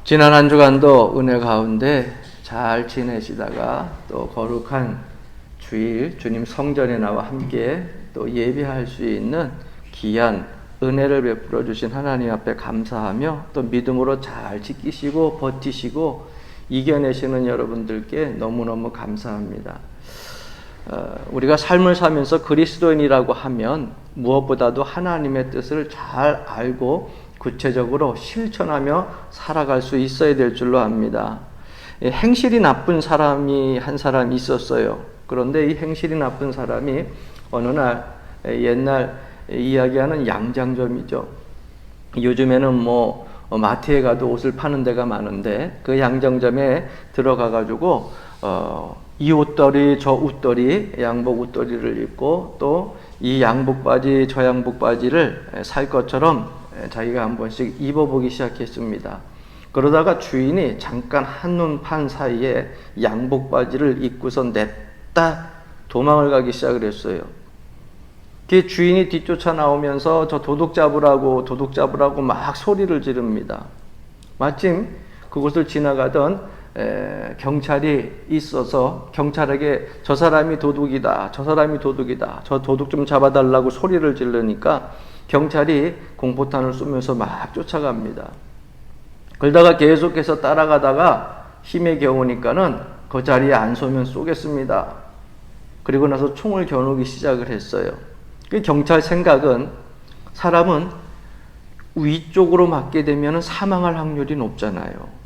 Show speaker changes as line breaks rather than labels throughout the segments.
지난 한 주간도 은혜 가운데 잘 지내시다가 또 거룩한 주일 주님 성전에 나와 함께 또 예배할 수 있는 귀한 은혜를 베풀어 주신 하나님 앞에 감사하며 또 믿음으로 잘 지키시고 버티시고 이겨내시는 여러분들께 너무너무 감사합니다. 우리가 삶을 살면서 그리스도인이라고 하면 무엇보다도 하나님의 뜻을 잘 알고 구체적으로 실천하며 살아갈 수 있어야 될 줄로 압니다. 행실이 나쁜 사람이 한 사람이 있었어요. 그런데 이 행실이 나쁜 사람이 어느 날 옛날 이야기하는 양장점이죠. 요즘에는 마트에 가도 옷을 파는 데가 많은데 그 양장점에 들어가 가지고 이 옷걸이 저 옷걸이 양복 옷걸이를 입고 또 이 양복 바지 저 양복 바지를 살 것처럼 자기가 한 번씩 입어보기 시작했습니다. 그러다가 주인이 잠깐 한눈 판 사이에 양복 바지를 입고서 냅다 도망을 가기 시작을 했어요. 그 주인이 뒤쫓아 나오면서 저 도둑 잡으라고 막 소리를 지릅니다. 마침 그곳을 지나가던 경찰이 있어서 경찰에게 저 사람이 도둑이다, 저 도둑 좀 잡아달라고 소리를 지르니까 경찰이 공포탄을 쏘면서 막 쫓아갑니다. 그러다가 계속해서 따라가다가 힘에 겨우니까는 그 자리에 안 서면 쏘겠습니다. 그리고 나서 총을 겨누기 시작을 했어요. 그 경찰 생각은 사람은 위쪽으로 맞게 되면 사망할 확률이 높잖아요.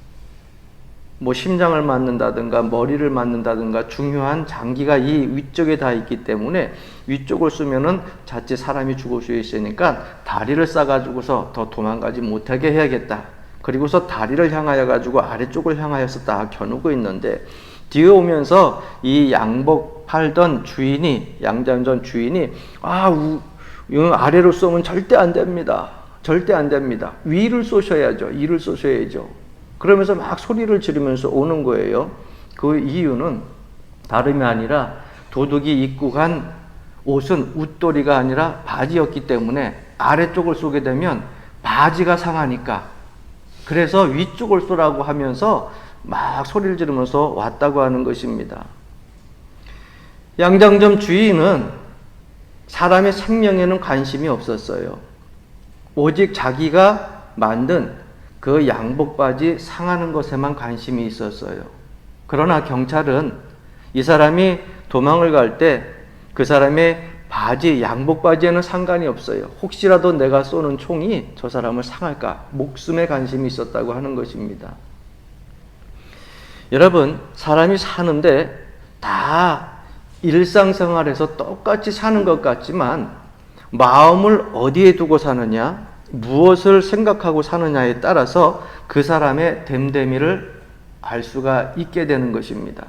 심장을 맞는다든가 머리를 맞는다든가 중요한 장기가 이 위쪽에 다 있기 때문에 위쪽을 쏘면은 자칫 사람이 죽을 수 있으니까 다리를 싸가지고서 더 도망가지 못하게 해야겠다. 그리고서 다리를 향하여 가지고 아래쪽을 향하여서 딱 겨누고 있는데 뒤에 오면서 이 양복 팔던 주인이 양장점 주인이 아래로 쏘면 절대 안 됩니다. 위를 쏘셔야죠. 이를 쏘셔야죠. 그러면서 막 소리를 지르면서 오는 거예요. 그 이유는 다름이 아니라 도둑이 입고 간 옷은 웃도리가 아니라 바지였기 때문에 아래쪽을 쏘게 되면 바지가 상하니까 그래서 위쪽을 쏘라고 하면서 막 소리를 지르면서 왔다고 하는 것입니다. 양장점 주인은 사람의 생명에는 관심이 없었어요. 오직 자기가 만든 그 양복 바지 상하는 것에만 관심이 있었어요. 그러나 경찰은 이 사람이 도망을 갈 때 그 사람의 바지, 양복 바지에는 상관이 없어요. 혹시라도 내가 쏘는 총이 저 사람을 상할까? 목숨에 관심이 있었다고 하는 것입니다. 여러분, 사람이 사는데 다 일상생활에서 똑같이 사는 것 같지만 마음을 어디에 두고 사느냐? 무엇을 생각하고 사느냐에 따라서 그 사람의 됨됨이를 알 수가 있게 되는 것입니다.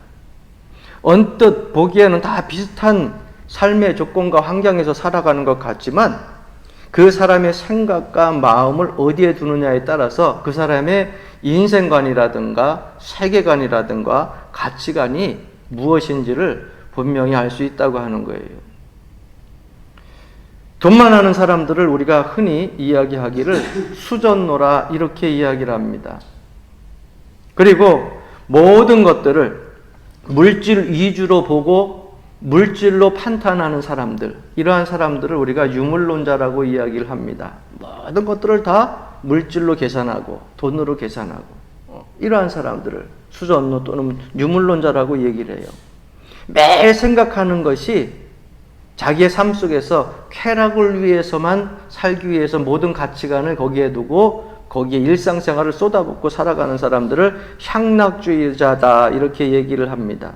언뜻 보기에는 다 비슷한 삶의 조건과 환경에서 살아가는 것 같지만 그 사람의 생각과 마음을 어디에 두느냐에 따라서 그 사람의 인생관이라든가 세계관이라든가 가치관이 무엇인지를 분명히 알 수 있다고 하는 거예요. 돈만 하는 사람들을 우리가 흔히 이야기하기를 수전노라 이렇게 이야기를 합니다. 그리고 모든 것들을 물질 위주로 보고 물질로 판단하는 사람들, 이러한 사람들을 우리가 유물론자라고 이야기를 합니다. 모든 것들을 다 물질로 계산하고 돈으로 계산하고 이러한 사람들을 수전노 또는 유물론자라고 얘기를 해요. 매일 생각하는 것이 자기의 삶 속에서 쾌락을 위해서만 살기 위해서 모든 가치관을 거기에 두고 거기에 일상생활을 쏟아붓고 살아가는 사람들을 향락주의자다 이렇게 얘기를 합니다.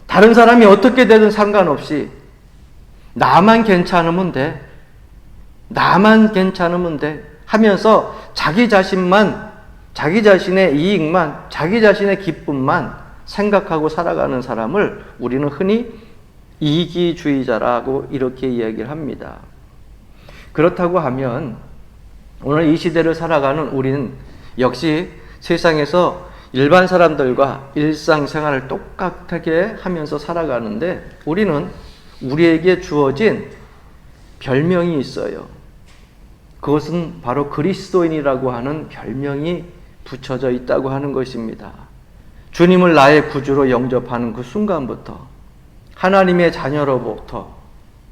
다른 사람이 어떻게 되든 상관없이 나만 괜찮으면 돼 하면서 자기 자신만, 자기 자신의 이익만, 자기 자신의 기쁨만 생각하고 살아가는 사람을 우리는 흔히 이기주의자라고 이렇게 이야기를 합니다. 그렇다고 하면 오늘 이 시대를 살아가는 우리는 역시 세상에서 일반 사람들과 일상생활을 똑같게 하면서 살아가는데 우리는 우리에게 주어진 별명이 있어요. 그것은 바로 그리스도인이라고 하는 별명이 붙여져 있다고 하는 것입니다. 주님을 나의 구주로 영접하는 그 순간부터, 하나님의 자녀로부터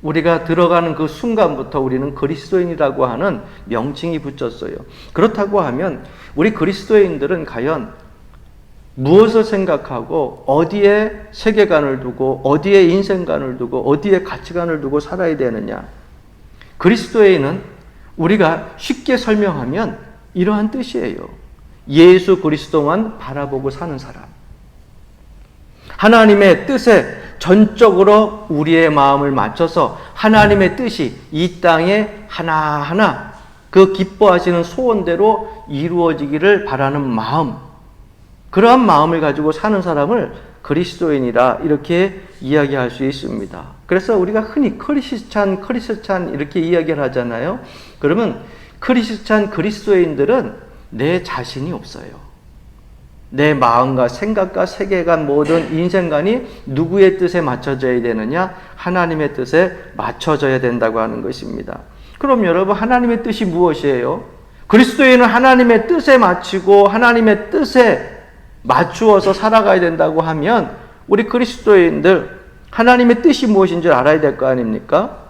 우리가 들어가는 그 순간부터 우리는 그리스도인이라고 하는 명칭이 붙였어요. 그렇다고 하면 우리 그리스도인들은 과연 무엇을 생각하고 어디에 세계관을 두고 어디에 인생관을 두고 어디에 가치관을 두고 살아야 되느냐? 그리스도인은 우리가 쉽게 설명하면 이러한 뜻이에요. 예수 그리스도만 바라보고 사는 사람. 하나님의 뜻에 전적으로 우리의 마음을 맞춰서 하나님의 뜻이 이 땅에 하나하나 그 기뻐하시는 소원대로 이루어지기를 바라는 마음, 그러한 마음을 가지고 사는 사람을 그리스도인이라 이렇게 이야기할 수 있습니다. 그래서 우리가 흔히 크리스찬 이렇게 이야기를 하잖아요. 그러면 크리스찬 그리스도인들은 내 자신이 없어요. 내 마음과 생각과 세계관 모든 인생관이 누구의 뜻에 맞춰져야 되느냐? 하나님의 뜻에 맞춰져야 된다고 하는 것입니다. 그럼 여러분, 하나님의 뜻이 무엇이에요? 그리스도인은 하나님의 뜻에 맞추고 하나님의 뜻에 맞추어서 살아가야 된다고 하면 우리 그리스도인들 하나님의 뜻이 무엇인 줄 알아야 될 거 아닙니까?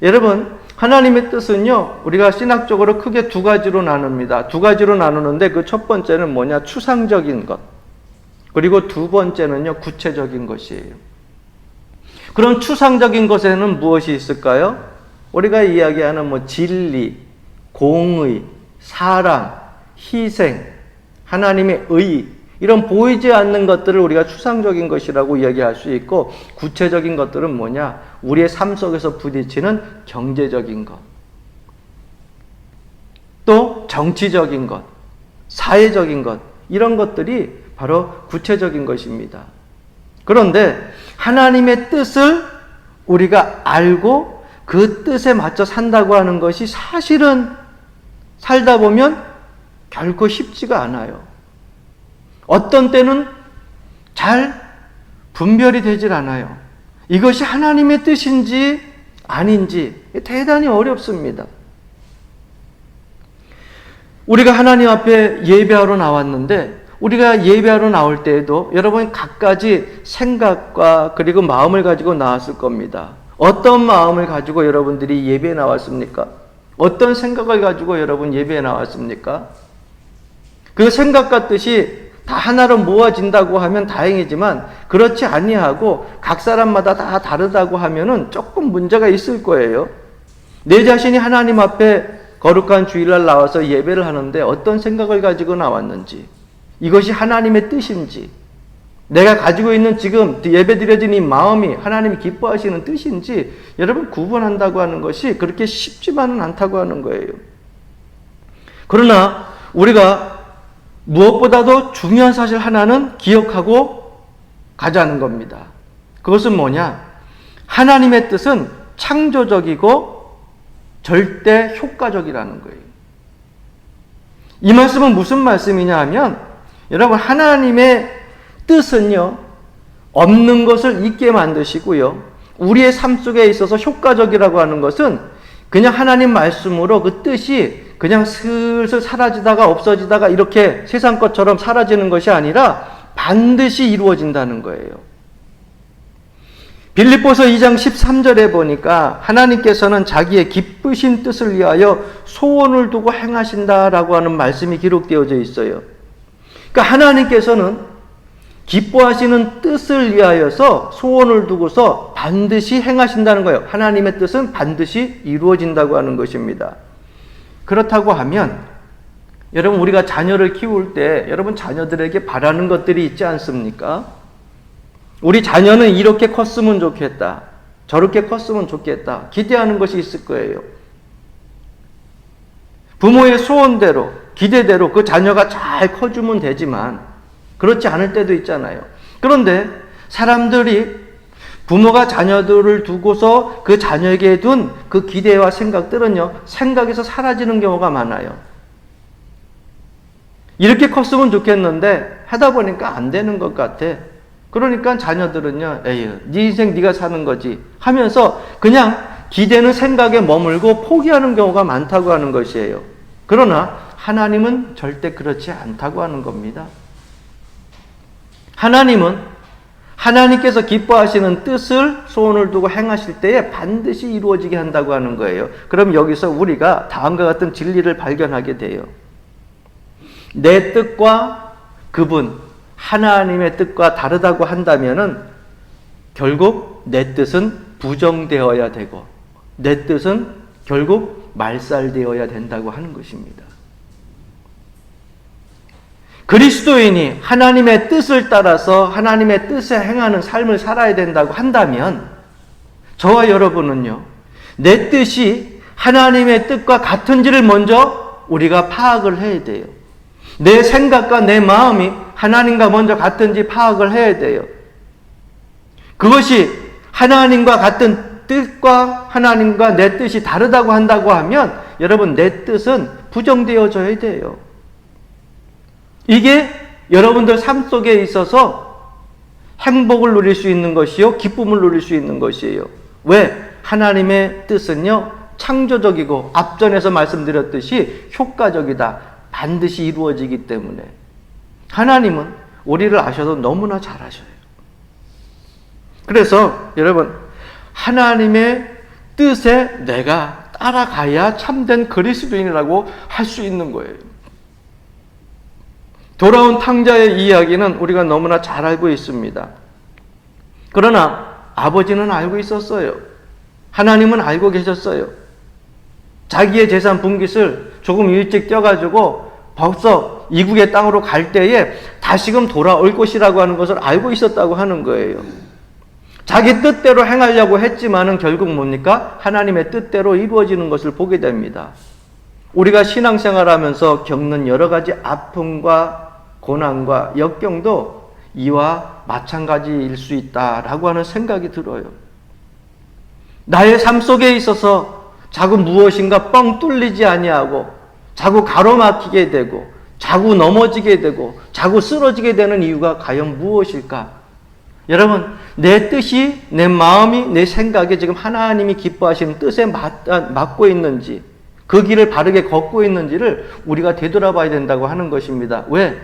여러분, 하나님의 뜻은요, 우리가 신학적으로 크게 두 가지로 나눕니다. 두 가지로 나누는데 그 첫 번째는 뭐냐? 추상적인 것. 그리고 두 번째는요, 구체적인 것이에요. 그럼 추상적인 것에는 무엇이 있을까요? 우리가 이야기하는 진리, 공의, 사랑, 희생, 하나님의 의, 이런 보이지 않는 것들을 우리가 추상적인 것이라고 이야기할 수 있고, 구체적인 것들은 뭐냐? 우리의 삶 속에서 부딪히는 경제적인 것, 또 정치적인 것, 사회적인 것, 이런 것들이 바로 구체적인 것입니다. 그런데 하나님의 뜻을 우리가 알고 그 뜻에 맞춰 산다고 하는 것이 사실은 살다 보면 결코 쉽지가 않아요. 어떤 때는 잘 분별이 되질 않아요. 이것이 하나님의 뜻인지 아닌지 대단히 어렵습니다. 우리가 하나님 앞에 예배하러 나왔는데, 우리가 예배하러 나올 때에도 여러분 갖가지 생각과 그리고 마음을 가지고 나왔을 겁니다. 어떤 마음을 가지고 여러분들이 예배에 나왔습니까? 어떤 생각을 가지고 여러분 예배에 나왔습니까? 그 생각과 뜻이 다 하나로 모아진다고 하면 다행이지만, 그렇지 아니하고 각 사람마다 다 다르다고 하면은 조금 문제가 있을 거예요. 내 자신이 하나님 앞에 거룩한 주일날 나와서 예배를 하는데 어떤 생각을 가지고 나왔는지, 이것이 하나님의 뜻인지, 내가 가지고 있는 지금 예배 드려진 이 마음이 하나님이 기뻐하시는 뜻인지 여러분 구분한다고 하는 것이 그렇게 쉽지만은 않다고 하는 거예요. 그러나 우리가 무엇보다도 중요한 사실 하나는 기억하고 가자는 겁니다. 그것은 뭐냐? 하나님의 뜻은 창조적이고 절대 효과적이라는 거예요. 이 말씀은 무슨 말씀이냐 하면, 여러분, 하나님의 뜻은요, 없는 것을 있게 만드시고요, 우리의 삶 속에 있어서 효과적이라고 하는 것은 그냥 하나님 말씀으로 그 뜻이 그냥 슬슬 사라지다가 없어지다가 이렇게 세상 것처럼 사라지는 것이 아니라 반드시 이루어진다는 거예요. 빌립보서 2장 13절에 보니까 하나님께서는 자기의 기쁘신 뜻을 위하여 소원을 두고 행하신다라고 하는 말씀이 기록되어져 있어요. 그러니까 하나님께서는 기뻐하시는 뜻을 위하여서 소원을 두고서 반드시 행하신다는 거예요. 하나님의 뜻은 반드시 이루어진다고 하는 것입니다. 그렇다고 하면 여러분, 우리가 자녀를 키울 때 여러분 자녀들에게 바라는 것들이 있지 않습니까? 우리 자녀는 이렇게 컸으면 좋겠다, 저렇게 컸으면 좋겠다, 기대하는 것이 있을 거예요. 부모의 소원대로, 기대대로 그 자녀가 잘 커주면 되지만 그렇지 않을 때도 있잖아요. 그런데 사람들이 부모가 자녀들을 두고서 그 자녀에게 둔 그 기대와 생각들은요, 생각에서 사라지는 경우가 많아요. 이렇게 컸으면 좋겠는데 하다 보니까 안 되는 것 같아. 그러니까 자녀들은요, 에휴, 네 인생 네가 사는 거지 하면서 그냥 기대는 생각에 머물고 포기하는 경우가 많다고 하는 것이에요. 그러나 하나님은 절대 그렇지 않다고 하는 겁니다. 하나님은 하나님께서 기뻐하시는 뜻을 소원을 두고 행하실 때에 반드시 이루어지게 한다고 하는 거예요. 그럼 여기서 우리가 다음과 같은 진리를 발견하게 돼요. 내 뜻과 그분 하나님의 뜻과 다르다고 한다면은 결국 내 뜻은 부정되어야 되고 내 뜻은 결국 말살되어야 된다고 하는 것입니다. 그리스도인이 하나님의 뜻을 따라서 하나님의 뜻에 행하는 삶을 살아야 된다고 한다면 저와 여러분은요, 내 뜻이 하나님의 뜻과 같은지를 먼저 우리가 파악을 해야 돼요. 내 생각과 내 마음이 하나님과 먼저 같은지 파악을 해야 돼요. 그것이 하나님과 같은 뜻과 하나님과 내 뜻이 다르다고 한다고 하면 여러분 내 뜻은 부정되어져야 돼요. 이게 여러분들 삶 속에 있어서 행복을 누릴 수 있는 것이요, 기쁨을 누릴 수 있는 것이에요. 왜? 하나님의 뜻은요, 창조적이고 앞전에서 말씀드렸듯이 효과적이다. 반드시 이루어지기 때문에 하나님은 우리를 아셔도 너무나 잘 아셔요. 그래서 여러분 하나님의 뜻에 내가 따라가야 참된 그리스도인이라고 할 수 있는 거예요. 돌아온 탕자의 이야기는 우리가 너무나 잘 알고 있습니다. 그러나 아버지는 알고 있었어요. 하나님은 알고 계셨어요. 자기의 재산 분깃을 조금 일찍 떼어가지고 벌써 이국의 땅으로 갈 때에 다시금 돌아올 것이라고 하는 것을 알고 있었다고 하는 거예요. 자기 뜻대로 행하려고 했지만은 결국 뭡니까? 하나님의 뜻대로 이루어지는 것을 보게 됩니다. 우리가 신앙생활하면서 겪는 여러 가지 아픔과 고난과 역경도 이와 마찬가지일 수 있다라고 하는 생각이 들어요. 나의 삶 속에 있어서 자꾸 무엇인가 뻥 뚫리지 아니하고 자꾸 가로막히게 되고 자꾸 넘어지게 되고 자꾸 쓰러지게 되는 이유가 과연 무엇일까? 여러분, 내 뜻이, 내 마음이, 내 생각이 지금 하나님이 기뻐하시는 뜻에 맞고 있는지, 그 길을 바르게 걷고 있는지를 우리가 되돌아봐야 된다고 하는 것입니다. 왜?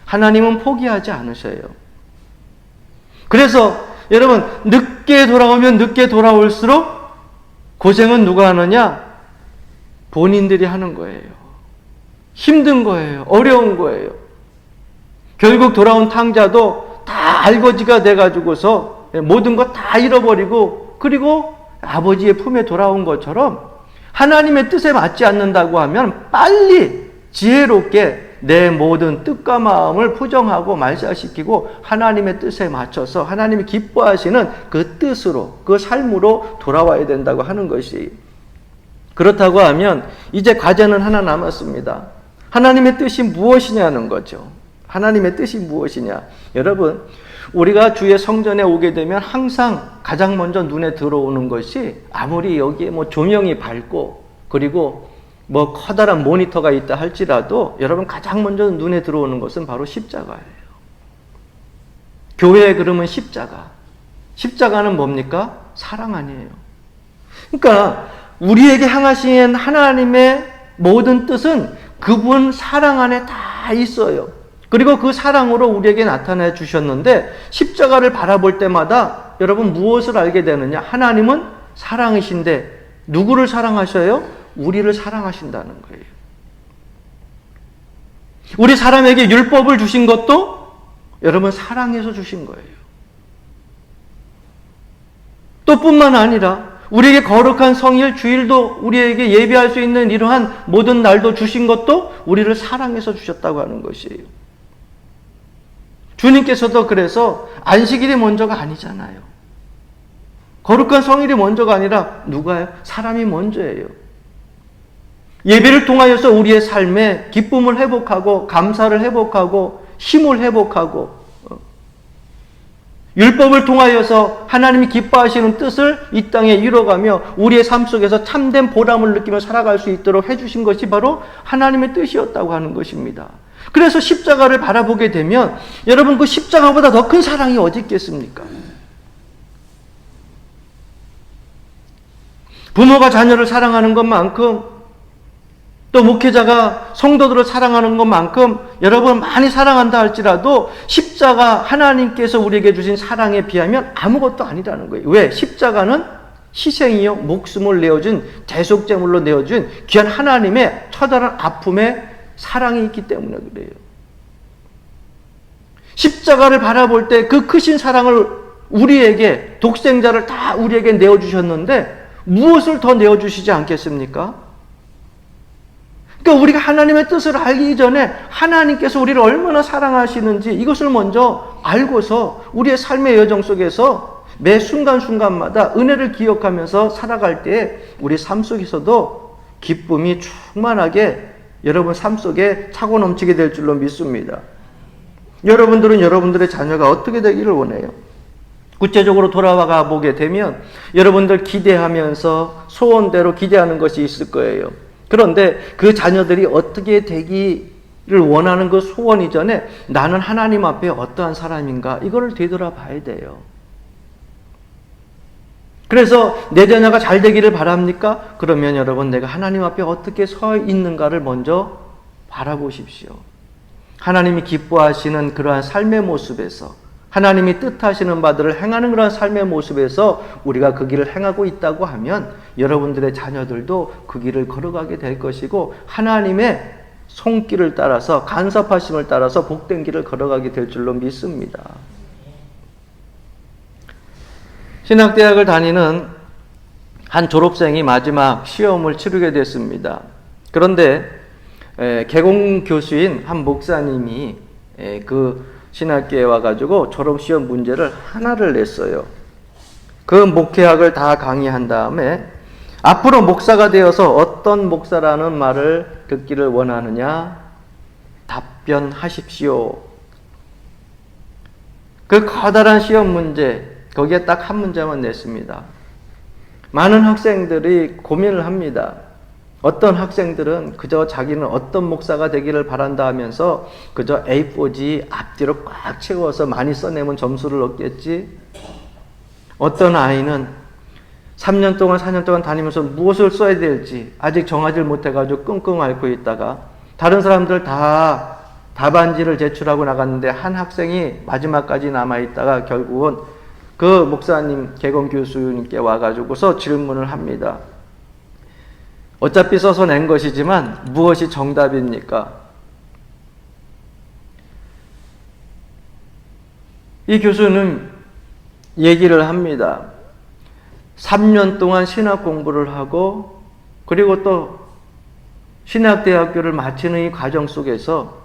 하나님은 포기하지 않으셔요. 그래서 여러분, 늦게 돌아오면 늦게 돌아올수록 고생은 누가 하느냐? 본인들이 하는 거예요. 힘든 거예요. 어려운 거예요. 결국 돌아온 탕자도 다 알거지가 돼가지고서 모든 것 다 잃어버리고 그리고 아버지의 품에 돌아온 것처럼 하나님의 뜻에 맞지 않는다고 하면 빨리 지혜롭게 내 모든 뜻과 마음을 포정하고 말살시키고 하나님의 뜻에 맞춰서 하나님이 기뻐하시는 그 뜻으로, 그 삶으로 돌아와야 된다고 하는 것이. 그렇다고 하면 이제 과제는 하나 남았습니다. 하나님의 뜻이 무엇이냐는 거죠. 하나님의 뜻이 무엇이냐. 여러분, 우리가 주의 성전에 오게 되면 항상 가장 먼저 눈에 들어오는 것이 아무리 여기에 조명이 밝고 그리고 커다란 모니터가 있다 할지라도 여러분 가장 먼저 눈에 들어오는 것은 바로 십자가예요. 교회의 그러면 십자가. 십자가는 뭡니까? 사랑 아니에요. 그러니까 우리에게 향하신 하나님의 모든 뜻은 그분 사랑 안에 다 있어요. 그리고 그 사랑으로 우리에게 나타내 주셨는데 십자가를 바라볼 때마다 여러분 무엇을 알게 되느냐? 하나님은 사랑이신데 누구를 사랑하셔요? 우리를 사랑하신다는 거예요. 우리 사람에게 율법을 주신 것도 여러분 사랑해서 주신 거예요. 또 뿐만 아니라 우리에게 거룩한 성일 주일도 우리에게 예배할 수 있는 이러한 모든 날도 주신 것도 우리를 사랑해서 주셨다고 하는 것이에요. 주님께서도 그래서 안식일이 먼저가 아니잖아요. 거룩한 성일이 먼저가 아니라 누가요? 사람이 먼저예요. 예배를 통하여서 우리의 삶에 기쁨을 회복하고 감사를 회복하고 힘을 회복하고 율법을 통하여서 하나님이 기뻐하시는 뜻을 이 땅에 이뤄가며 우리의 삶 속에서 참된 보람을 느끼며 살아갈 수 있도록 해주신 것이 바로 하나님의 뜻이었다고 하는 것입니다. 그래서 십자가를 바라보게 되면 여러분 그 십자가보다 더 큰 사랑이 어디 있겠습니까? 부모가 자녀를 사랑하는 것만큼 또 목회자가 성도들을 사랑하는 것만큼 여러분 많이 사랑한다 할지라도 십자가 하나님께서 우리에게 주신 사랑에 비하면 아무것도 아니라는 거예요. 왜? 십자가는 희생이요, 목숨을 내어준, 대속제물로 내어준 귀한 하나님의 처절한 아픔에 사랑이 있기 때문에 그래요. 십자가를 바라볼 때 그 크신 사랑을 우리에게, 독생자를 다 우리에게 내어주셨는데 무엇을 더 내어주시지 않겠습니까? 그러니까 우리가 하나님의 뜻을 알기 전에 하나님께서 우리를 얼마나 사랑하시는지 이것을 먼저 알고서 우리의 삶의 여정 속에서 매 순간순간마다 은혜를 기억하면서 살아갈 때 우리 삶 속에서도 기쁨이 충만하게 여러분 삶 속에 차고 넘치게 될 줄로 믿습니다. 여러분들은 여러분들의 자녀가 어떻게 되기를 원해요? 구체적으로 돌아가 보게 되면 여러분들 기대하면서 소원대로 기대하는 것이 있을 거예요. 그런데 그 자녀들이 어떻게 되기를 원하는 그 소원 이전에 나는 하나님 앞에 어떠한 사람인가 이거를 되돌아봐야 돼요. 그래서 내 자녀가 잘 되기를 바랍니까? 그러면 여러분 내가 하나님 앞에 어떻게 서 있는가를 먼저 바라보십시오. 하나님이 기뻐하시는 그러한 삶의 모습에서, 하나님이 뜻하시는 바들을 행하는 그러한 삶의 모습에서 우리가 그 길을 행하고 있다고 하면 여러분들의 자녀들도 그 길을 걸어가게 될 것이고 하나님의 손길을 따라서, 간섭하심을 따라서 복된 길을 걸어가게 될 줄로 믿습니다. 신학대학을 다니는 한 졸업생이 마지막 시험을 치르게 됐습니다. 그런데 개공 교수인 한 목사님이 그 신학교에 와가지고 졸업시험 문제를 하나를 냈어요. 그 목회학을 다 강의한 다음에 앞으로 목사가 되어서 어떤 목사라는 말을 듣기를 원하느냐? 답변하십시오. 그 커다란 시험 문제, 거기에 딱 한 문제만 냈습니다. 많은 학생들이 고민을 합니다. 어떤 학생들은 그저 자기는 어떤 목사가 되기를 바란다 하면서 그저 A4지 앞뒤로 꽉 채워서 많이 써내면 점수를 얻겠지. 어떤 아이는 3년 동안 4년 동안 다니면서 무엇을 써야 될지 아직 정하지 못해가지고 끙끙 앓고 있다가 다른 사람들 다 답안지를 제출하고 나갔는데 한 학생이 마지막까지 남아있다가 결국은 그 목사님, 개공 교수님께 와가지고서 질문을 합니다. 어차피 써서 낸 것이지만 무엇이 정답입니까? 이 교수는 얘기를 합니다. 3년 동안 신학 공부를 하고 그리고 또 신학대학교를 마치는 이 과정 속에서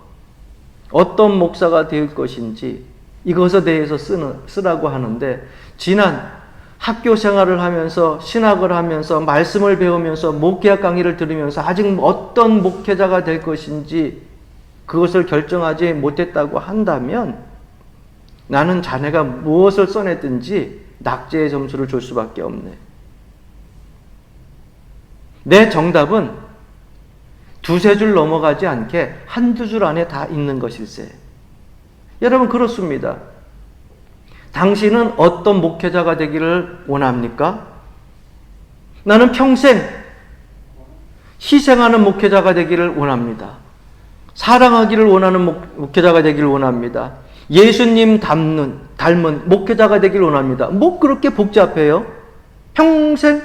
어떤 목사가 될 것인지 이것에 대해서 쓰라고 하는데 지난 학교 생활을 하면서 신학을 하면서 말씀을 배우면서 목회학 강의를 들으면서 아직 어떤 목회자가 될 것인지 그것을 결정하지 못했다고 한다면 나는 자네가 무엇을 써냈든지 낙제의 점수를 줄 수밖에 없네. 내 정답은 두세 줄 넘어가지 않게 한두 줄 안에 다 있는 것일세. 여러분 그렇습니다. 당신은 어떤 목회자가 되기를 원합니까? 나는 평생 희생하는 목회자가 되기를 원합니다. 사랑하기를 원하는 목회자가 되기를 원합니다. 예수님 닮은 목회자가 되기를 원합니다. 뭐 그렇게 복잡해요? 평생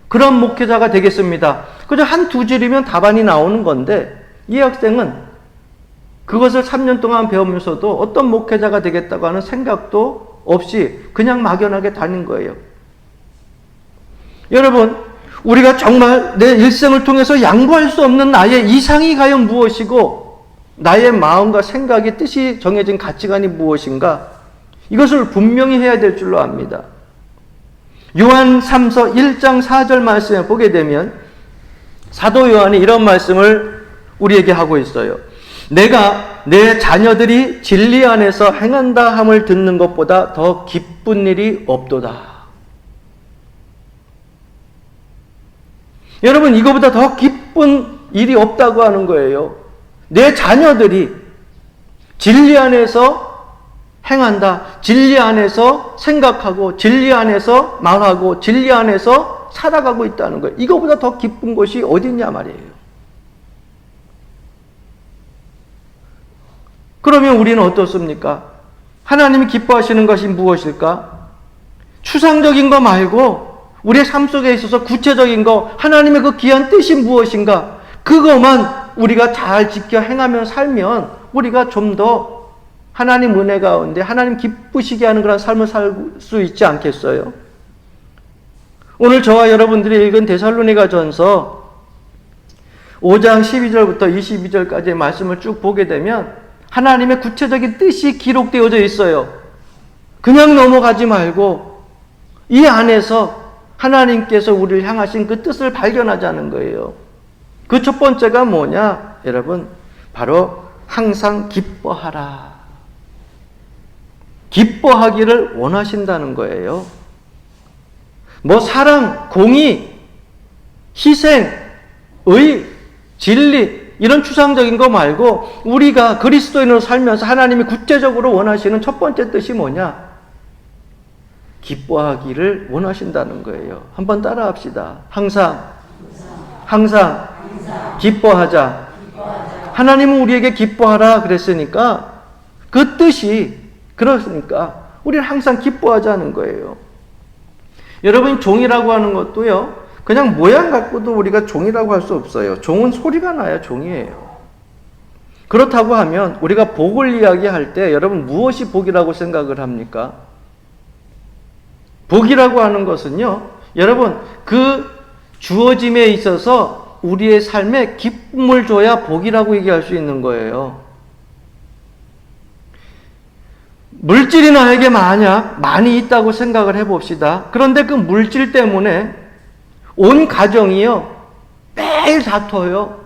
그런 목회자가 되겠습니다. 그저 한 두 줄이면 답안이 나오는 건데 이 학생은 그것을 3년 동안 배우면서도 어떤 목회자가 되겠다고 하는 생각도 없이 그냥 막연하게 다닌 거예요. 여러분, 우리가 정말 내 일생을 통해서 양보할 수 없는 나의 이상이 과연 무엇이고 나의 마음과 생각이 뜻이 정해진 가치관이 무엇인가 이것을 분명히 해야 될 줄로 압니다. 요한 3서 1장 4절 말씀에 보게 되면 사도 요한이 이런 말씀을 우리에게 하고 있어요. 내가 내 자녀들이 진리 안에서 행한다 함을 듣는 것보다 더 기쁜 일이 없도다. 여러분 이거보다 더 기쁜 일이 없다고 하는 거예요. 내 자녀들이 진리 안에서 행한다. 진리 안에서 생각하고 진리 안에서 말하고 진리 안에서 살아가고 있다는 거예요. 이거보다 더 기쁜 것이 어디 있냐 말이에요. 그러면 우리는 어떻습니까? 하나님이 기뻐하시는 것이 무엇일까? 추상적인 거 말고 우리의 삶 속에 있어서 구체적인 거, 하나님의 그 귀한 뜻이 무엇인가? 그것만 우리가 잘 지켜 행하며 살면 우리가 좀 더 하나님 은혜 가운데 하나님 기쁘시게 하는 그런 삶을 살 수 있지 않겠어요? 오늘 저와 여러분들이 읽은 데살로니가 전서 5장 12절부터 22절까지의 말씀을 쭉 보게 되면 하나님의 구체적인 뜻이 기록되어져 있어요. 그냥 넘어가지 말고 이 안에서 하나님께서 우리를 향하신 그 뜻을 발견하자는 거예요. 그 첫 번째가 뭐냐? 여러분, 바로 항상 기뻐하라. 기뻐하기를 원하신다는 거예요. 뭐 사랑, 공의, 희생, 의, 진리 이런 추상적인 거 말고 우리가 그리스도인으로 살면서 하나님이 구체적으로 원하시는 첫 번째 뜻이 뭐냐? 기뻐하기를 원하신다는 거예요. 한번 따라합시다. 항상 기뻐하자. 하나님은 우리에게 기뻐하라 그랬으니까 그 뜻이 그렇으니까 우리는 항상 기뻐하자는 거예요. 여러분, 종이라고 하는 것도요, 그냥 모양 갖고도 우리가 종이라고 할 수 없어요. 종은 소리가 나야 종이에요. 그렇다고 하면 우리가 복을 이야기할 때 여러분 무엇이 복이라고 생각을 합니까? 복이라고 하는 것은요, 여러분 그 주어짐에 있어서 우리의 삶에 기쁨을 줘야 복이라고 얘기할 수 있는 거예요. 물질이 나에게 만약 많이 있다고 생각을 해봅시다. 그런데 그 물질 때문에 온 가정이요, 매일 다퉈요.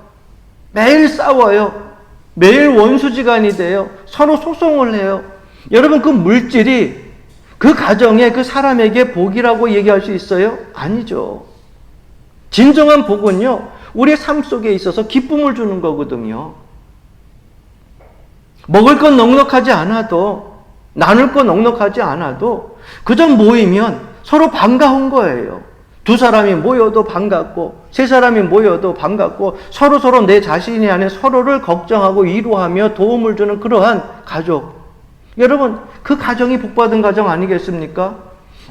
매일 싸워요. 매일 원수지간이 돼요. 서로 소송을 해요. 여러분, 그 물질이 그 가정에, 그 사람에게 복이라고 얘기할 수 있어요? 아니죠. 진정한 복은요, 우리의 삶 속에 있어서 기쁨을 주는 거거든요. 먹을 건 넉넉하지 않아도, 나눌 건 넉넉하지 않아도 그저 모이면 서로 반가운 거예요. 두 사람이 모여도 반갑고, 세 사람이 모여도 반갑고, 서로 내 자신이 안에 서로를 걱정하고 위로하며 도움을 주는 그러한 가족. 여러분, 그 가정이 복받은 가정 아니겠습니까?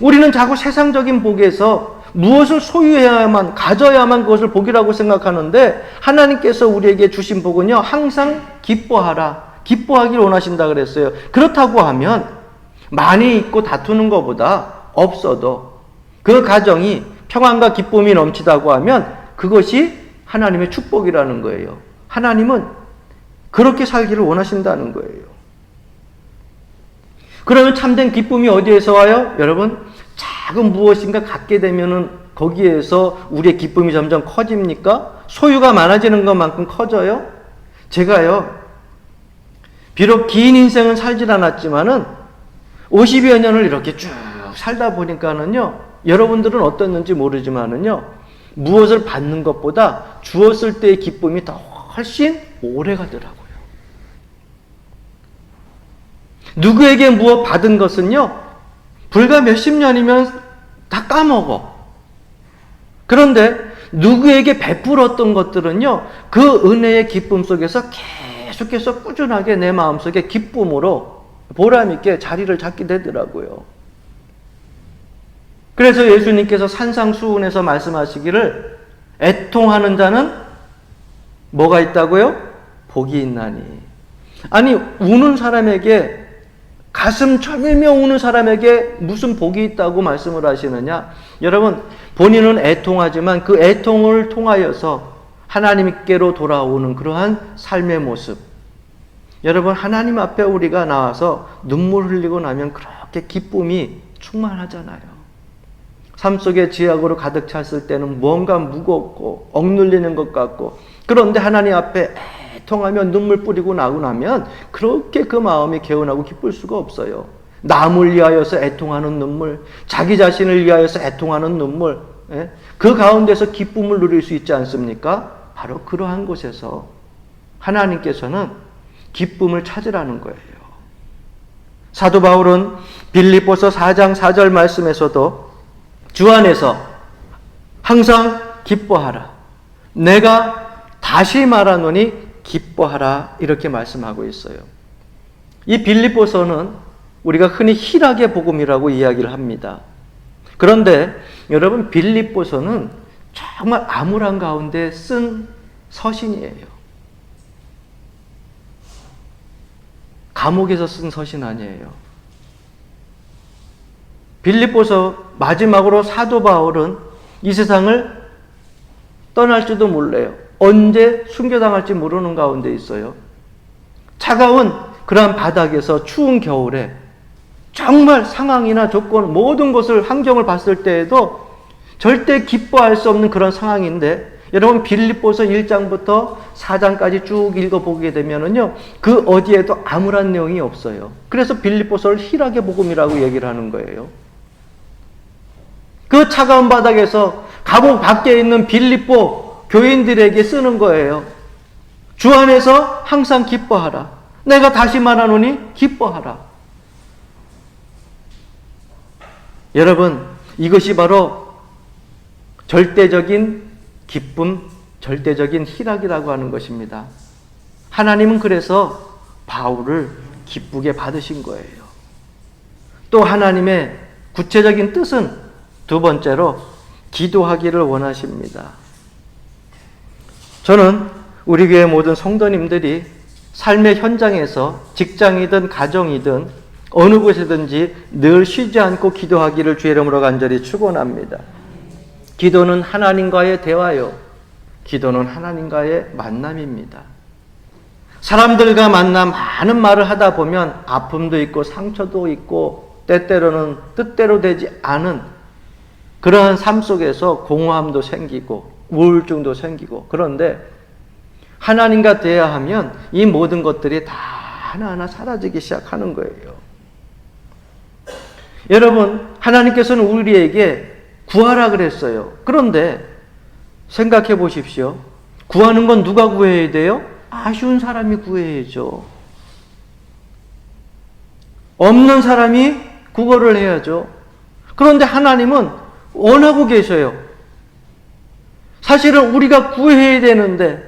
우리는 자꾸 세상적인 복에서 무엇을 소유해야만, 가져야만 그것을 복이라고 생각하는데, 하나님께서 우리에게 주신 복은요, 항상 기뻐하라. 기뻐하기를 원하신다 그랬어요. 그렇다고 하면 많이 있고 다투는 것보다 없어도 그 가정이 평안과 기쁨이 넘치다고 하면 그것이 하나님의 축복이라는 거예요. 하나님은 그렇게 살기를 원하신다는 거예요. 그러면 참된 기쁨이 어디에서 와요? 여러분, 작은 무엇인가 갖게 되면은 거기에서 우리의 기쁨이 점점 커집니까? 소유가 많아지는 것만큼 커져요? 제가요, 비록 긴 인생은 살질 않았지만은 50여 년을 이렇게 쭉 살다 보니까는요, 여러분들은 어떻는지 모르지만은요, 무엇을 받는 것보다 주었을 때의 기쁨이 더 훨씬 오래 가더라고요. 누구에게 무엇 받은 것은요, 불과 몇십 년이면 다 까먹어. 그런데 누구에게 베풀었던 것들은요, 그 은혜의 기쁨 속에서 계속해서 꾸준하게 내 마음속에 기쁨으로 보람있게 자리를 잡게 되더라고요. 그래서 예수님께서 산상수훈에서 말씀하시기를, 애통하는 자는 뭐가 있다고요? 복이 있나니. 아니, 우는 사람에게, 가슴 저밀며 우는 사람에게 무슨 복이 있다고 말씀을 하시느냐? 여러분, 본인은 애통하지만 그 애통을 통하여서 하나님께로 돌아오는 그러한 삶의 모습. 여러분, 하나님 앞에 우리가 나와서 눈물 흘리고 나면 그렇게 기쁨이 충만하잖아요. 삶 속에 지약으로 가득 찼을 때는 무언가 무겁고 억눌리는 것 같고, 그런데 하나님 앞에 애통하며 눈물 뿌리고 나고 나면 그렇게 그 마음이 개운하고 기쁠 수가 없어요. 남을 위하여서 애통하는 눈물, 자기 자신을 위하여서 애통하는 눈물, 그 가운데서 기쁨을 누릴 수 있지 않습니까? 바로 그러한 곳에서 하나님께서는 기쁨을 찾으라는 거예요. 사도 바울은 빌립보서 4장 4절 말씀에서도 주 안에서 항상 기뻐하라. 내가 다시 말하노니 기뻐하라. 이렇게 말씀하고 있어요. 이 빌립보서는 우리가 흔히 희락의 복음이라고 이야기를 합니다. 그런데 여러분, 빌립보서는 정말 암울한 가운데 쓴 서신이에요. 감옥에서 쓴 서신 아니에요. 빌립보서 마지막으로 사도 바울은 이 세상을 떠날지도 몰라요. 언제 순교당할지 모르는 가운데 있어요. 차가운 그러한 바닥에서 추운 겨울에 정말 상황이나 조건, 모든 것을, 환경을 봤을 때에도 절대 기뻐할 수 없는 그런 상황인데, 여러분 빌립보서 1장부터 4장까지 쭉 읽어보게 되면은요, 그 어디에도 암울한 내용이 없어요. 그래서 빌립보서를 희락의 복음이라고 얘기를 하는 거예요. 그 차가운 바닥에서 감옥 밖에 있는 빌립보 교인들에게 쓰는 거예요. 주 안에서 항상 기뻐하라. 내가 다시 말하노니 기뻐하라. 여러분, 이것이 바로 절대적인 기쁨, 절대적인 희락이라고 하는 것입니다. 하나님은 그래서 바울을 기쁘게 받으신 거예요. 또 하나님의 구체적인 뜻은 두 번째로 기도하기를 원하십니다. 저는 우리 교회 모든 성도님들이 삶의 현장에서 직장이든 가정이든 어느 곳이든지 늘 쉬지 않고 기도하기를 주의 이름으로 간절히 축원합니다. 기도는 하나님과의 대화요. 기도는 하나님과의 만남입니다. 사람들과 만나 많은 말을 하다 보면 아픔도 있고 상처도 있고 때때로는 뜻대로 되지 않은 그러한 삶 속에서 공허함도 생기고 우울증도 생기고, 그런데 하나님과 대화하면 이 모든 것들이 다 하나하나 사라지기 시작하는 거예요. 여러분, 하나님께서는 우리에게 구하라 그랬어요. 그런데 생각해 보십시오. 구하는 건 누가 구해야 돼요? 아쉬운 사람이 구해야죠. 없는 사람이 구걸을 해야죠. 그런데 하나님은 원하고 계셔요. 사실은 우리가 구해야 되는데,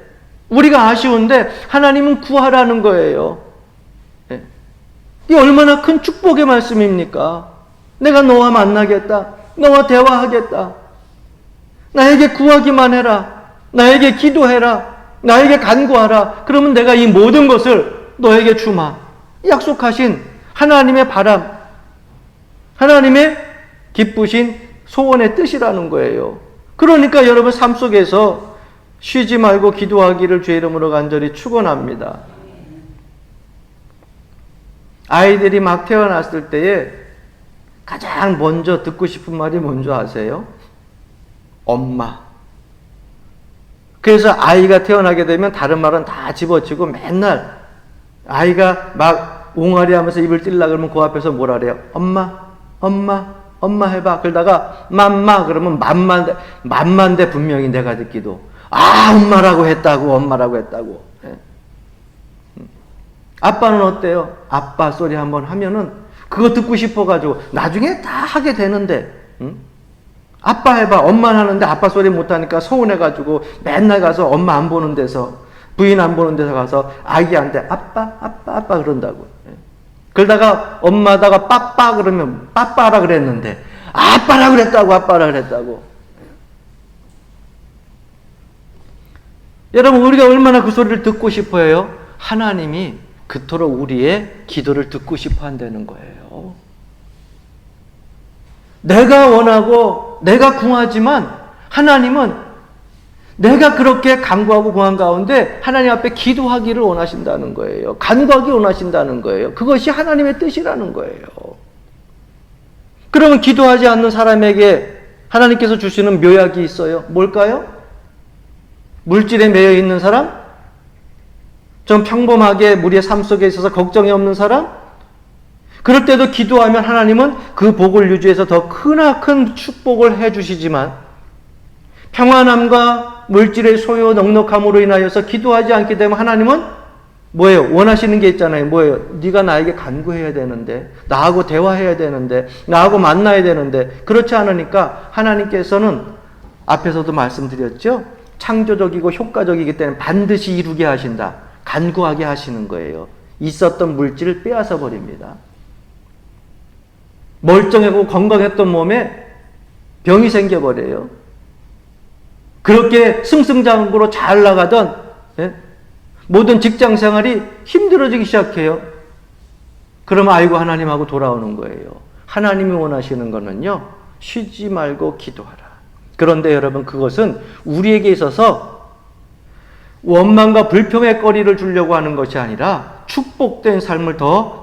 우리가 아쉬운데 하나님은 구하라는 거예요. 이 얼마나 큰 축복의 말씀입니까? 내가 너와 만나겠다. 너와 대화하겠다. 나에게 구하기만 해라. 나에게 기도해라. 나에게 간구하라. 그러면 내가 이 모든 것을 너에게 주마. 약속하신 하나님의 바람, 하나님의 기쁘신 소원의 뜻이라는 거예요. 그러니까 여러분 삶 속에서 쉬지 말고 기도하기를 주의 이름으로 간절히 축원합니다. 아이들이 막 태어났을 때에 가장 먼저 듣고 싶은 말이 뭔지 아세요? 엄마. 그래서 아이가 태어나게 되면 다른 말은 다 집어치고 맨날 아이가 막 옹알이 하면서 입을 찔라 그러면 그 앞에서 뭐라 그래요? 엄마, 엄마, 엄마 해봐. 그러다가 맘마 그러면 맘만데 분명히 내가 듣기도 엄마라고 했다고, 엄마라고 했다고. 아빠는 어때요? 아빠 소리 한번 하면은 그거 듣고 싶어가지고 나중에 다 하게 되는데, 아빠 해봐. 엄마는 하는데 아빠 소리 못하니까 서운해가지고 맨날 가서 엄마 안 보는 데서, 부인 안 보는 데서 가서 아기한테 아빠, 아빠, 아빠 그런다고. 그러다가 엄마다가 빠빠 그러면 빠빠라 그랬는데 아빠라 그랬다고, 아빠라 그랬다고. 여러분, 우리가 얼마나 그 소리를 듣고 싶어 해요? 하나님이 그토록 우리의 기도를 듣고 싶어 한다는 거예요. 내가 원하고 내가 궁하지만 하나님은 내가 그렇게 간구하고 궁한 가운데 하나님 앞에 기도하기를 원하신다는 거예요. 간구하기 원하신다는 거예요. 그것이 하나님의 뜻이라는 거예요. 그러면 기도하지 않는 사람에게 하나님께서 주시는 묘약이 있어요. 뭘까요? 물질에 매여 있는 사람? 좀 평범하게 우리의 삶 속에 있어서 걱정이 없는 사람? 그럴 때도 기도하면 하나님은 그 복을 유지해서 더 크나큰 축복을 해주시지만, 평안함과 물질의 소요 넉넉함으로 인하여서 기도하지 않게 되면 하나님은 뭐예요? 원하시는 게 있잖아요. 뭐예요? 네가 나에게 간구해야 되는데, 나하고 대화해야 되는데, 나하고 만나야 되는데, 그렇지 않으니까 하나님께서는 앞에서도 말씀드렸죠? 창조적이고 효과적이기 때문에 반드시 이루게 하신다. 간구하게 하시는 거예요. 있었던 물질을 빼앗아 버립니다. 멀쩡하고 건강했던 몸에 병이 생겨버려요. 그렇게 승승장구로 잘 나가던 모든 직장 생활이 힘들어지기 시작해요. 그러면 아이고 하나님하고 돌아오는 거예요. 하나님이 원하시는 거는요, 쉬지 말고 기도하라. 그런데 여러분, 그것은 우리에게 있어서 원망과 불평의 거리를 주려고 하는 것이 아니라 축복된 삶을 더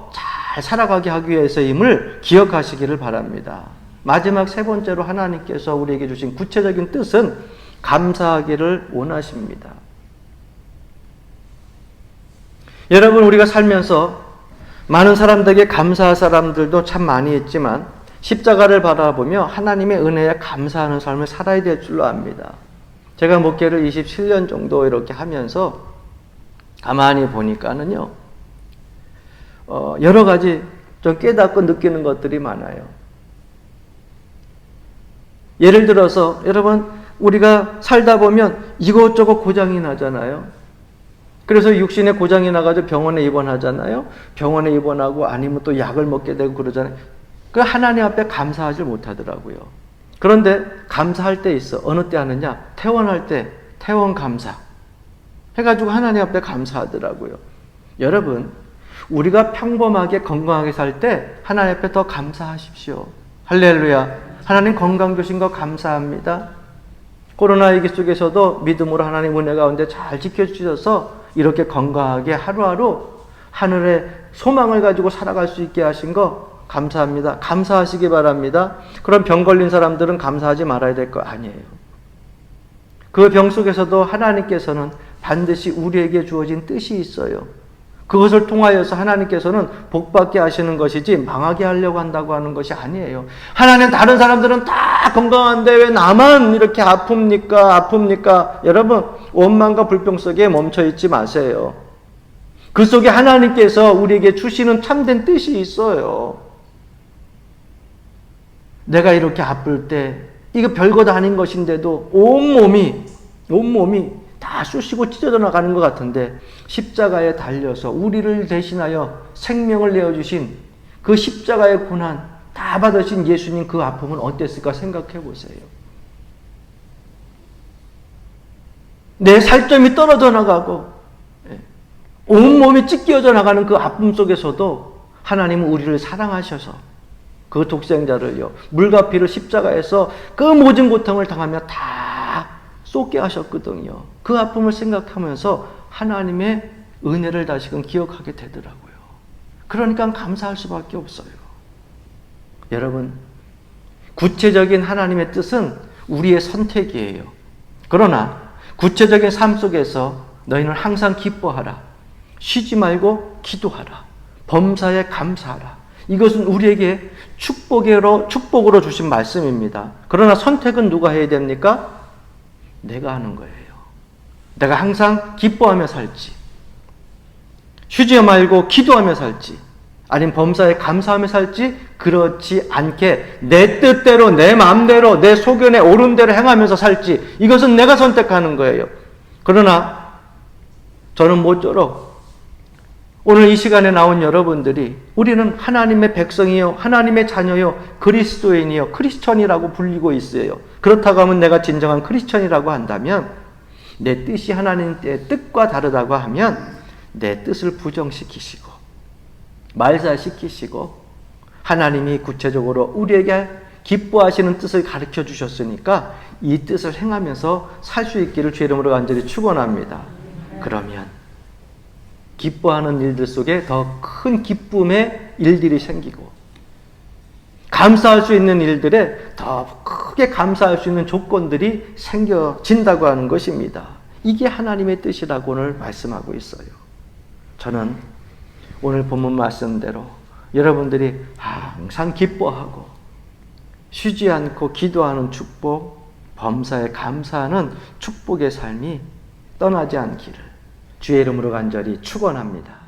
잘 살아가게 하기 위해서임을 기억하시기를 바랍니다. 마지막 세 번째로 하나님께서 우리에게 주신 구체적인 뜻은 감사하기를 원하십니다. 여러분, 우리가 살면서 많은 사람들에게 감사할 사람들도 참 많이 있지만 십자가를 바라보며 하나님의 은혜에 감사하는 삶을 살아야 될 줄로 압니다. 제가 목회를 27년 정도 이렇게 하면서 가만히 보니까는요, 여러 가지 좀 깨닫고 느끼는 것들이 많아요. 예를 들어서 여러분, 우리가 살다 보면 이것저것 고장이 나잖아요. 그래서 육신에 고장이 나가지고 병원에 입원하잖아요. 병원에 입원하고 아니면 또 약을 먹게 되고 그러잖아요. 그 하나님 앞에 감사하지 못하더라고요. 그런데 감사할 때 있어. 어느 때 하느냐? 퇴원할 때 퇴원 감사 해가지고 하나님 앞에 감사하더라고요. 여러분, 우리가 평범하게 건강하게 살 때 하나님 앞에 더 감사하십시오. 할렐루야. 하나님 건강 주신 거 감사합니다. 코로나 위기 속에서도 믿음으로 하나님 은혜 가운데 잘 지켜주셔서 이렇게 건강하게 하루하루 하늘의 소망을 가지고 살아갈 수 있게 하신 거 감사합니다. 감사하시기 바랍니다. 그럼 병 걸린 사람들은 감사하지 말아야 될 거 아니에요. 그 병 속에서도 하나님께서는 반드시 우리에게 주어진 뜻이 있어요. 그것을 통하여서 하나님께서는 복받게 하시는 것이지 망하게 하려고 한다고 하는 것이 아니에요. 하나님, 다른 사람들은 다 건강한데 왜 나만 이렇게 아픕니까? 여러분, 원망과 불평 속에 멈춰 있지 마세요. 그 속에 하나님께서 우리에게 주시는 참된 뜻이 있어요. 내가 이렇게 아플 때 이거 별것 아닌 것인데도 온몸이 다 쑤시고 찢어져 나가는 것 같은데 십자가에 달려서 우리를 대신하여 생명을 내어주신 그 십자가의 고난 다 받으신 예수님 그 아픔은 어땠을까 생각해 보세요. 내 살점이 떨어져 나가고 온몸이 찢겨져 나가는 그 아픔 속에서도 하나님은 우리를 사랑하셔서 그 독생자를요, 물과 피를 십자가에서 그 모든 고통을 당하며 다 쏟게 하셨거든요. 그 아픔을 생각하면서 하나님의 은혜를 다시금 기억하게 되더라고요. 그러니까 감사할 수밖에 없어요. 여러분, 구체적인 하나님의 뜻은 우리의 선택이에요. 그러나 구체적인 삶 속에서 너희는 항상 기뻐하라. 쉬지 말고 기도하라. 범사에 감사하라. 이것은 우리에게 축복으로 주신 말씀입니다. 그러나 선택은 누가 해야 됩니까? 내가 하는 거예요. 내가 항상 기뻐하며 살지, 쉬지 말고 기도하며 살지, 아니면 범사에 감사하며 살지, 그렇지 않게 내 뜻대로, 내 마음대로, 내 소견에 옳은 대로 행하면서 살지, 이것은 내가 선택하는 거예요. 그러나 저는 모쪼록 오늘 이 시간에 나온 여러분들이 우리는 하나님의 백성이요, 하나님의 자녀요, 그리스도인이요, 크리스천이라고 불리고 있어요. 그렇다고 하면 내가 진정한 크리스천이라고 한다면, 내 뜻이 하나님의 뜻과 다르다고 하면 내 뜻을 부정시키시고 말살시키시고 하나님이 구체적으로 우리에게 기뻐하시는 뜻을 가르쳐 주셨으니까 이 뜻을 행하면서 살 수 있기를 주의 이름으로 간절히 축원합니다. 그러면 기뻐하는 일들 속에 더 큰 기쁨의 일들이 생기고 감사할 수 있는 일들에 더 크게 감사할 수 있는 조건들이 생겨진다고 하는 것입니다. 이게 하나님의 뜻이라고 오늘 말씀하고 있어요. 저는 오늘 본문 말씀대로 여러분들이 항상 기뻐하고 쉬지 않고 기도하는 축복, 범사에 감사하는 축복의 삶이 떠나지 않기를 주의 이름으로 간절히 축원합니다.